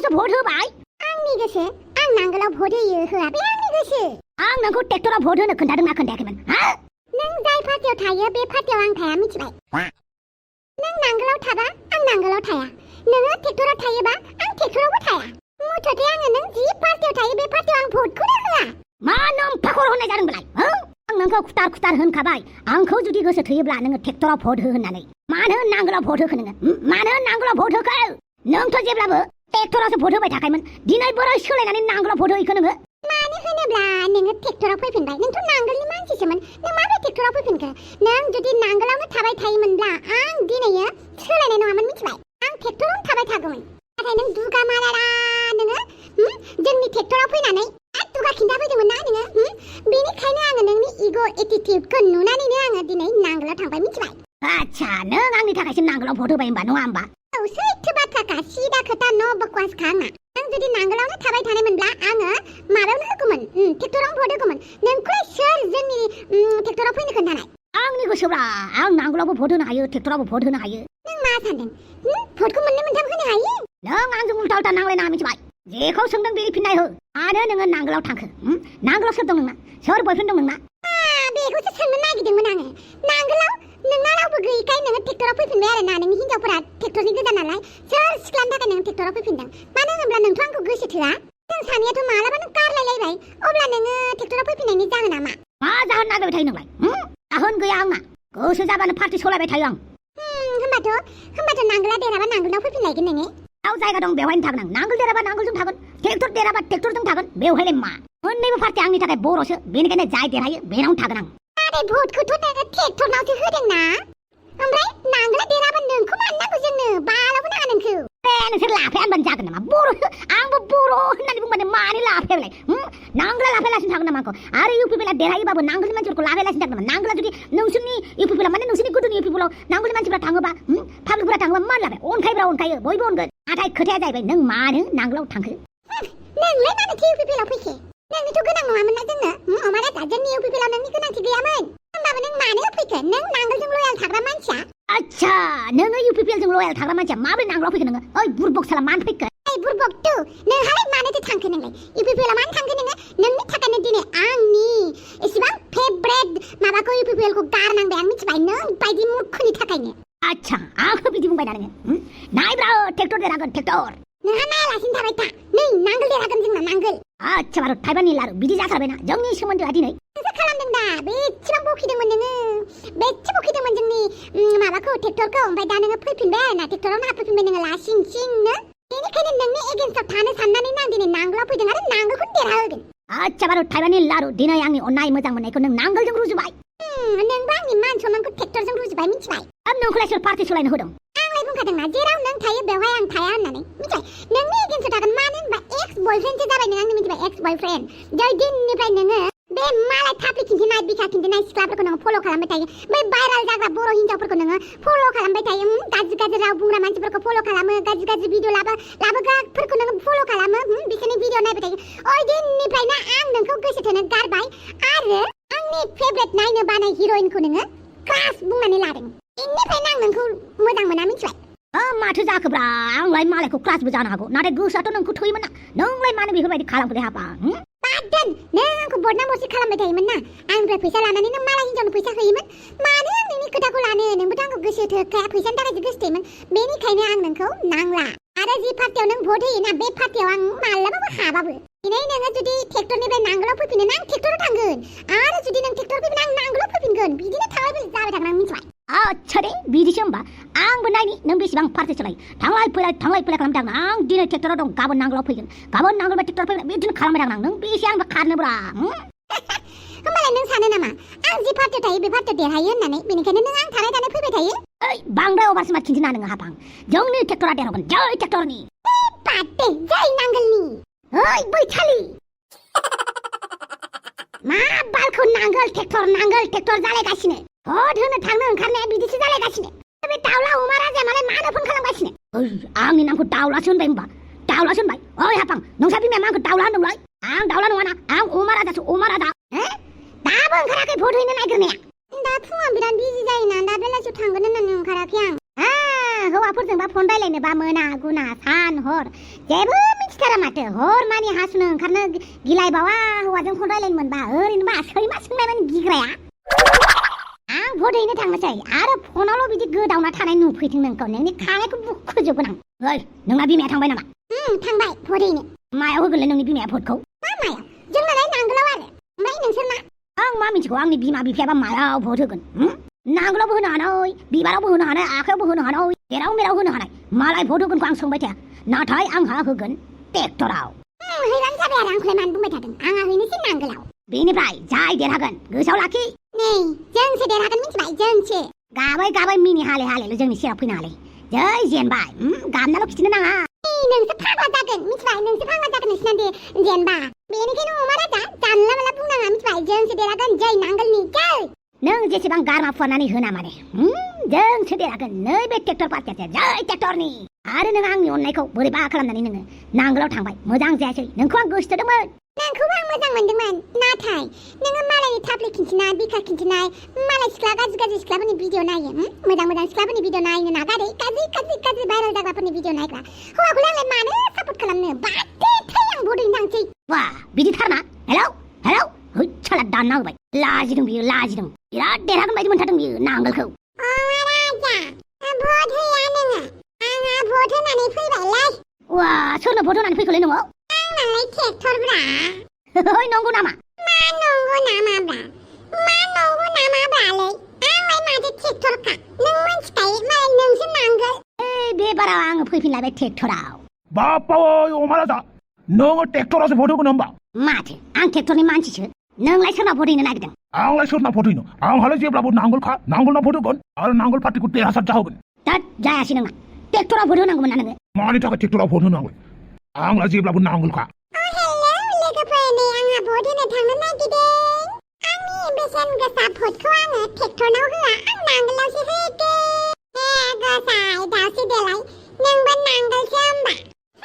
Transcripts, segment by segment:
ट्रेक्टरावसो भट होबाय आंनि गोसो आं नांगोलाव भट होयो होआ बे आंनि गोसो आं नोंखौ ट्रेक्टराव भट होनो खोन्थादोंना खोन्थायाखैमोन हा नों जाय पार्टियाव थायो बे पार्टियाव आं थाया मिथिबाय नों नांगोलाव थाबा आं नांगोलाव थाया नोङो ट्रेक्टराव थायोबा आं ट्रेक्टरावबो थाया मुथते आङो नों जि पार्टियाव थायो बे पार्टियाव आं भटखौनो होआ मा नों फाखर होननाय जादोंब्लाय आं नोंखौ खुथार होनखाबाय आंखौ जुदि गोसो थोयोब्ला नोङो ट्रेक्टराव भट हो होननानै मानो नांगोलाव भट होखो नोङो मानो नांगोलाव भट होखो नोंथ' जेब्लाबो ट्रेक्टरावसो भट होबाय थाखायोमोन दिनै बोरै सोलायनानै नांगोलाव भट होखो नोङो मानो होनोब्ला नोङो ट्रेक्टराव फैफिनबाय नोंथ' नांगोलनि मानसिसोमोन नों माबोरै ट्रेक्टराव फैफिनखो नों जुदि नांगोलावनो थाबाय थायोमोनब्ला आं दिनैयो सोलायनाय नङामोन मिथिबाय आं ट्रेक्टरावनो थाबाय थागौमोन नाथाय नों दुगा मारारा नोङो जोंनि ट्रेक्टराव फैनानै दुगा खिन्थाफैदोंमोन ना नोङो बेनिखायनो आङो नोंनि इग' एटिटिउडखौ नुनानैनो आङो दिनै नांगोलाव थांबाय मिथिबाय आच्छा नों आंनि थाखायसो नांगोलाव भट होबाय होनबा नङा होमबा औ सैथो बाथ्राखा सिदा खोथा न' बकवासखा आंना नों जुदि नांगोलावनो थाबाय थानायमोनब्ला आङो माबायावनो होगौमोन ट्रेक्टरावनो भट होगौमोन नोंखौलाय सोर जोंनि ट्रेक्टराव फैनो खोन्थानाय आंनि गोसोब्रा आं नांगोलावबो भट होनो हायो ट्रेक्टरावबो भट होनो हायो नों मा सानदों भटखौ मोननै मोनथाम होनो हायो नों आंजों उल्टा उल्टा नांलायनाङा मिथिबाय जेखौ सोंदों बेनि फिननाय हो आरो नोङो नांगोलाव थांखो नांगोलाव सोर दं नोंना सोर बयफ्रेन्ड दं नोंना बेखौसो सोंनो नागिरदोंमोन आङो नांगोलाव नोंना रावबो गैयैखाय नोङो ट्रेक्टराव फैफिनबाय आरो ना नोंनि हिनजावफोरा ट्रेक्टरनि गोजा नालाय सोर सिख्लानि थाखाय नों ट्रेक्टराव फैफिनदों मानो होनोब्ला नोंथ' आंखौ गोसो थोआ जों सानैयाथ' मालाबानो गारलायलायबाय अब्ला नोङो ट्रेक्टराव फैफिननायनि जाहोना मा जाहोन नागिरबाय थायो नोंलाय जाहोन गैया आंना गोसो जाबानो पार्टि सलायबाय थायो आं होमबाथ' नांगोला देराबा नांगोलाव फैफिनलायगोन नोङो आव जायगा दं बेवहायनो थागोन आं नांगोल देराबा नांगोलजों थागोन ट्रेक्टर देराबा ट्रेक्टरजों थागोन बेवहायलाय मा मोननैबो पार्टि आंनि थाखाय बर'सो बेनिखायनो जाय देरहायो बेनावनो थागोन आं आरे भटखौथ' नोङो ट्रेक्टरनावसो होदोंना ओमफ्राय नांगोला देराबा नोंखौ मानो नांगौ जोंनो बालावबो नाङा नोंखौ नोंसोर लाफाया होनबानो जागोन नामा बर' आंबो बर' होननानै बुंबानो मानो लाफायालाय नांगोला लाफायालासिनो थागोन नामा आंखौ आरो UPPL देरहायोबाबो नांगोलनि मानसिफोरखौ लाफायालासिनो थागोन नामा नांगोला जुदि नोंसोरनि UPPL माने नोंसोरनि गोदोनि UPPL नांगोलनि मानसिफोरा थाङोबा पाब्लिकफोरा थाङोबा मान लाफाय अनखायो बयबो अनगोन नाथाय खोथाया जाहैबाय नों मानो नांगोलाव थांखो नोंलाय मानोथो UPPL फैखो नोंनिथ' गोनां नङामोन ना जोंनो अमारा जोंनि UPPL नोंनि गोनांथि गैयामोन होमबाबो नों मानो फैखो नों नांगोलजों लयाल थाग्रा मानसिया अच्छा नोङो UPPL जों लयाल थाग्रा मानसिया माबोरै नांगोलाव फैखो नोङो ओइ बुरबक साला मानो फैखो ओइ बुरबक तु नोंहालाय मानोथो थांखो नोंलाय UPPL मानो थांखो नोङो नोंनि थाखायनो दिनै आंनि एसेबां फेभरेट माबाखौ UPPL खौ गारनांबाय आं मिथिबाय नों बायदि मूर्खनि थाखायनो अच्छा आंखौ बिदि बुंबाय ना नोङो नायब्रा ट्रेक्टर देरहागोन ट्रेक्टर नोंहा नायालासिनो थाबाय था नै नांगोल देरहागोन जोंना नांगोल अच्छा बारु थाइबानि लारु बिदि जाथारबायना जोंनि सोमोन्दोआ दिनै नोंसो खालामदों दा बेसेबां बखिदोंमोन नोङो बेसे बखिदोंमोन जोंनि माबाखौ ट्रेक्टरखौ ओमफ्राय दा नोङो फैफिनबाय आरो ना ट्रेक्टरावनो हाबफैफिनबाय नोङो लासिं सिंनो बेनिखायनो नोंनि एगेन्स्टआव थानो साननानै आं दिनै नांगोलाव फैदों आरो नांगोलखौनो देरहाहोगोन अच्छा बारु थाइबानि लारु दिनै आंनि अननाय मोजां मोननायखौ नों नांगोलजों रुजुबाय नोंबो आंनि मान सनमानखौ ट्रेक्टरजों रुजुबाय मिथिबाय नोंखौलाय सोर पार्टि सलायनो होदों आंलाय बुंखादोंना जेराव नों थायो बेवहाय आं थाया होननानै मिथिबाय नोंनि एगेन्स्टआव थागोन मानो होनबा एक्स बयफ्रेन्डसो जाबाय नों आंनि मिथिबाय एक्स बयफ्रेन्ड जय दिननिफ्राय नोङो बे मालाय थाफ्लि खिन्थिनाय बिखा खिन्थिनाय सिख्लाफोरखौ नोङो फल' खालामबाय थायो बै भाइराल जाग्रा बर' हिन्जावफोरखौ नोङो फल' खालामबाय थायो गाज्रि राव बुंग्रा मानसिफोरखौ फल' खालामो गाज्रि भिडिअ लाबोग्राफोरखौ नोङो फल' खालामो बिसोरनि भिडिअ नायबाय थायो ओइ दिननिफ्रायनो आं नोंखौ गोसो थोनो गारबाय आरो आंनि फेभरेट नायनो बानाय हिर'इनखौ नोङो क्रास बुंनानै लादों बेनिफ्रायनो आं नोंखौ मोजां मोना मिथिबाय माथो जाखोब्रा आंलाय मालायखौ क्रासबो जानो हागौ नाथाय गोसोआथ' नोंखौ थोयोमोन ना नोंलाय मानो बेफोरबायदि खालामखो दे हाबा बादोन नों आंखौ बदनाम बरसि खालामबाय थायोमोन ना आंनिफ्राय फैसा लानानै नों मालाय हिन्जावनो फैसा होयोमोन मानो आं नोंनि खोथाखौ लानो नोंबोथ' आंखौ गोसो थोखाया फैसानि थाखायसो गोसो थोयोमोन बेनिखायनो आं नोंखौ नांला आरो जि पार्टियाव नों भट होयोना बे पार्टियाव आं मालाबाबो हाबाबो दिनै नोङो जुदि ट्रेक्टरनिफ्राय नांगोलाव फैफिनो ना आं ट्रेक्टराव थांगोन आरो जुदि नों ट्रेक्टर फैफिनो आं नांगोलाव फैफिनगोन बिदिनो थांलाय फैलाय जाबाय थागोन आं मिथिबाय अच्छा दे बिदिसो होमबा आंबो नायनि नों बेसेबां पार्टि सलायो थांलाय फैलाय खालामबाय थागोन आं दिनै ट्रेक्टराव दं गाबोन नांगोलाव फैगोन गाबोन नांगोलबा ट्रेक्टर फैगोन बिदिनो खालामबाय थागोन आं नों बेसे आंबो खारनोब्रा होमबालाय नों सानो नामा आं जि पार्टियाव थायो बे पार्टियाव देरहायो होननानै बेनिखायनो नों आं थानाय फैबाय थायो ओइ बांद्राय अभारसो मा खिन्थिना नोङो हाबां जोंनि ट्रेक्टरा देरहागोन जय ट्रेक्टरनि पार्टि जय नांगोलनि ओइ बैथालि मा बालखौ नांगोल ट्रेक्टर जालायगासिनो भट होनो थांनो ओंखारनाया बिदिसो जालायगासिनो बे दाउला अमा राजा मालाय मानो फन खालामगासिनो आंनि नामखौ दाउलासो होनबाय होमबा दाउलासो होनबाय ओइ हाबां नोंसा बिमाया मा आंखौ दाउला होनदोंलाय आं दाउला नङाना आं अमा राजासो अमा राजा दाबो ओंखाराखै भट हैनो नागिरनाया दा फुङाव बिराद बिजि जायोना दा बेलासियाव थांगोन होननानै ओंखाराखै आं हौवाफोरजोंबा फन रायलायनोबा मोना गुना सान हर जेबो सिखारा माथो हरमानि हासुनो ओंखारनो गिलायबावा हौवाजों फन रायलायनो मोनबा ओरैनोबा सैमा सोंनाय माने गिग्राया आं भट हैनो थांनोसै आरो फनावल' बिदि गोदावना थानाय नुफैथों नोंखौ नोंनि खानायखौ बुखुजोबगोन आं ओइ नोंना बिमाया थांबाय नामा थांबाय भट हैनो मायाव होगोनलै नोंनि बिमाया भटखौ मा मायाव जोंनालाय नांगोलाव आरो ओमफ्राय नोंसोरना आं मा मिथिगौ आंनि बिमा बिफायाबा मायाव भट होगोन नांगोलावबो होनो हानाय बिबारावबो होनो हानाय आखायावबो होनो हानाय जेराव मेराव होनो हानाय मालाय भट होगोनखौ आं सोंबाय थाया नाथाय आंहा होगोन ट्रेक्टराव हैबानो जाबाय आरो आंखौलाय मानो बुंबाय थादों आंहा हैनोसै नांगोलाव बेनिफ्राय जाय देरहागोन गोसोआव लाखि नै जोंसो देरहागोन मिथिबाय जोंसो गाबै मिनि हाले हालेल' जोंनि सेराव फैनो हाले जै जेनबाय गाबनाल' खिथिनो नाङा नोंसो फाग्ला जागोन मिथिबाय नोंसो फाग्ला जागोन नोंसिना जेनबा बेनिखायनो अमा राजा जानला माला बुंनाङा मिथिबाय जोंसो देरहागोन जै नांगोलनि जै नों जेसेबां गारमा फुवारनानै होना माने जोंसो देरहागोन नैबे ट्रेक्टर पार्टियासो जै ट्रेक्टरनि आरो नों आंनि अननायखौ बोरैबा खालामनानै नोङो नांगोलाव थांबाय मोजां जायासै नोंखौ आं गोसोथोदोंमोन नोंखौबो आं मोजां मोनदोंमोन नाथाय नोङो मालायनि थाफ्ले खिन्थिनाय बिखा खिन्थिनाय मालाय सिख्ला गाज्रि सिख्लाफोरनि भिडिअ नायो मोजां सिख्लाफोरनि भिडिअ नायनो नागारै गाज्रि भाइरेल जाग्राफोरनि भिडिअ नायग्रा हौवाखौलाय आंलाय मानो सापर्ट खालामनो बाथे थै आं भट हैनो थांसै वा बिदिथारना हेलौ होच्छाला दानना होबाय लाजिदों बियो लाजिदों बिराद देरहागोन बायदि मोनथारदों बियो नांगोलखौ भट होया नोङो आंहा भट होनानै फैबायलै वा सोरनो भट होनानै फैखोलै नोङो आंनालाय ट्रेक्टरब्रा ओइ नंगौ नामा मा नंगौ नामाब्रालै आंलाय माथो ट्रेक्टरखा नों मिथिखायो मालाय नोंसो नांगोल बे बाराव आङो फैफिनलायबाय ट्रेक्टराव बाप्पा अमा राजा नोङो ट्रेक्टरावसो भट होगोन होमबा माथो आं ट्रेक्टरनि मानसिसो नोंलाय सोरनाव भट हैनो नागिरदों आंलाय सोरनाव भट हैनो आंहालाय जेब्लाबो नांगोलखा नांगोलनाव भट होगोन आरो नांगोल पार्टिखौ देरहासार जाहोगोन दा जायासै नोंना ट्रेक्टराव भट होनांगौमोन ना नोङो मानि थाखाय ट्रेक्टराव भट होनांगौ आंलाय जेब्लाबो नांगोलखा लोगोफोर नै आंहा भट होनो थांनो नागिरदों आंनि बेसेन गोसा भटखौ आङो ट्रेक्टरनाव होआ आं नांगोलावसो होगोन गसाय दावसो देलाय नोंबो नांगोलसो होमबा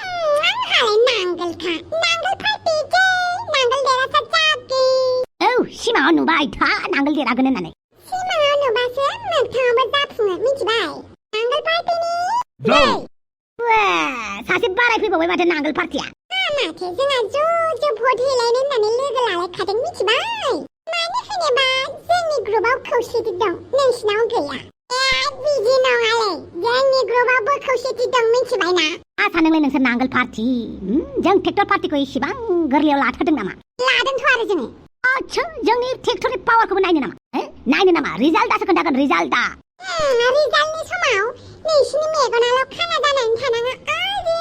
आंहालाय नांगोलखा नांगोल पार्टि जै नांगोल देरहासार जागोन औ सिमाङाव नुबाय था नांगोल देरहागोन होननानै सिमाङाव नुबासो मोगथाङावबो जाफुङो मिथिबाय नांगोल पार्टिनि जै सासे बाराय फैबावबाय माथो नांगोल पार्टिया माथो जोंहा ज' भट होलायनो होननानै लोगो लालायखादों मिथिबाय मानो होनोबा जोंनि ग्रुपआव खौसेथि दं नोंसिनाव गैया बिदि नङालै जोंनि ग्रुपआवबो खौसेथि दं मिथिबायना मा सानदोंलै नोंसोर नांगोल पार्टि जों ट्रेक्टर पार्टिखौ इसेबां गोरलैयाव लाथारदों नामा लादोंथ' आरो जोङो आच्छा जोंनि ट्रेक्टरनि पावारखौबो नायनो नामा रिजाल्टआसो खोन्थागोन रिजाल्टआ रिजाल्टनि समाव नोंसिनि मेगनाल' खाना जानानै थानाङा आरो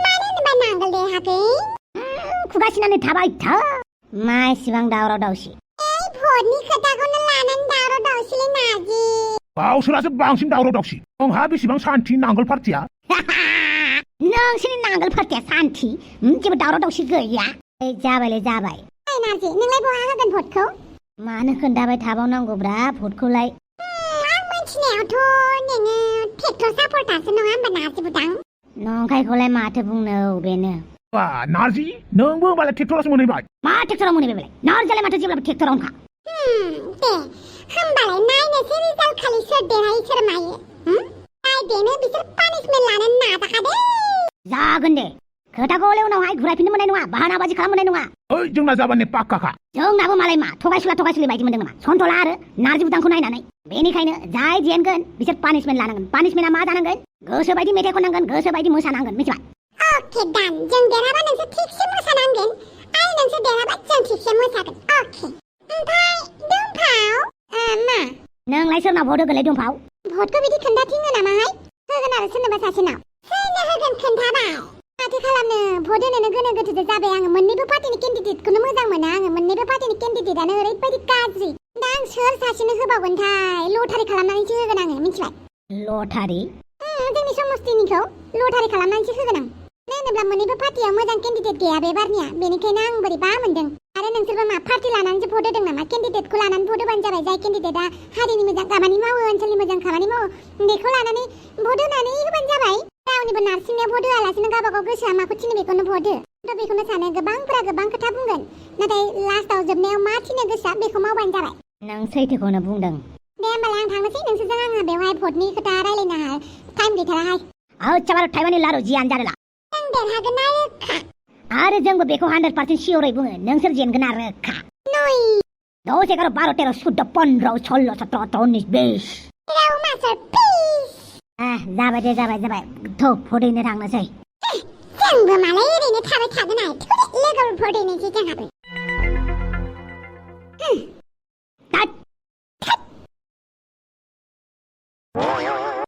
मानो होनोबा नांगोल देरहागोन खुगासिनानै थाबाय था मा इसिबां दावराव दावसि भटनि खोथाखौनो लानानै दावराव दावसिलै नारजि गावसोरासो बांसिन दावराव दावसि नोंहा बेसेबां सान्थि नांगोल पार्टिया नोंसोरनि नांगोल पार्टिया सान्थि जेबो दावराव दावसि गैया जाबायलै जाबाय नारजि नोंलाय बहा होगोन भटखौ मानो खोन्थाबाय थाबावनांगौब्रा भटखौलाय आं मिथिनायावथ' नोङो ट्रेक्टर सापर्टारसो नङा होमबा नारजि बुदां नंखायखौलाय माथो बुंनो बेनो नारजि नोंबो होमबालाय ट्रेक्टरावसो मोनहैबाय मा ट्रेक्टराव मोनहैबाय नारजियालाय माथो जेब्लाबो ट्रेक्टरावनोखा दे होमबालाय नायनोसै रिजाल्ट खालि सोर देरहायो सोर मायो जाय देनो बिसोर पानिशमेन्ट लानो नाजाखादे जागोन दे खोथाखौ हले उनावहाय घुरायफिननो मोननाय नङा बाहानाबाजि खालामनो मोननाय नङा ओइ जोंना जाबानो पाक्काखा जोंनाबो मालाय मा थगायसुलि बायदि मोनदों नामा सन्थला आरो नारजि बुदांखौ नायनानै बेनिखायनो जाय जेनगोन बिसोर पानिशमेन्ट लानांगोन पानिशमेन्टआ मा जानांगोन गोसो बायदि मेथाइ खननांगोन गोसो बायदि मोसानांगोन मिथिबाय अके दान जों देरहाबा नोंसोर थिगसे मोसानांगोन आरो नोंसोर देरहाबा जों थिगसे मोसागोन अके ओमफ्राय दुमफाव मा नोंलाय सोरनाव भट होगोनलाय दुमफाव भटखौ बिदि खोन्थाथिङो नामाहाय होगोन आरो सोरनोबा सासेनाव सोरनो होगोन खोन्थाबाय माथो खालामनो भट होनोनो गोनो गोथोसो जाबाय आङो मोननैबो पार्टिनि केन्डिडेटखौनो मोजां मोनो आङो मोननैबो पार्टिनि केन्डिडेटआनो ओरैबायदि गाज्रि दा आं सोर सासेनो होबावगोनथाय लटारि खालामनानैसो होगोन आङो मिथिबाय लटारि जोंनि समस्तिनिखौ लटारि खालामनानैसो होगोन आं मानो होनोब्ला मोननैबो पार्टियाव मोजां केन्डिडेट गैया बे बारनिया बेनिखायनो आं बोरैबा मोनदों आरो नोंसोरबो मा पार्टि लानानैसो भट होदों नामा केन्डिडेटखौ लानानै भट होबानो जाबाय जाय केन्डिडेटआ हारिनि मोजां खामानि मावो ओनसोलनि मोजां खामानि मावो बेखौ लानानै भट होनानै होबानो जाबाय रावनिबो नारसिननायाव भट होआलासिनो गावबागाव गोसोआ माखौ थिनो बेखौनो भट हो थ' बेखौनो सानो गोबांफोरा गोबां खोथा बुंगोन नाथाय लास्टाव जोबनायाव मा थिनो गोसोआ बेखौ मावबानो जाबाय नों सैथोखौनो बुंदों दे होमबालाय आं थांनोसै नोंसोरजों आङो बेवहाय भटनि खोथा रायलायनो टाइम गैथाराहाय औ चाबार टाइमानि लारु जियान जादोला नों देरहागोन ना रोखा आरो जोंबो बेखौ 100% सियरै बुङो नोंसोर जेनगोन आरो रोखा नय 10, 11, 12, 13, 14, 15, 16, 17, 18, 19, 20 राव मास्टार प्लिज जाबाय दे जाबाय थौ फदैनो थांनोसै जोंबो मालाय ओरैनो थाबाय थागोन आइ लोगोफोर फदैनोसै जोंहाबो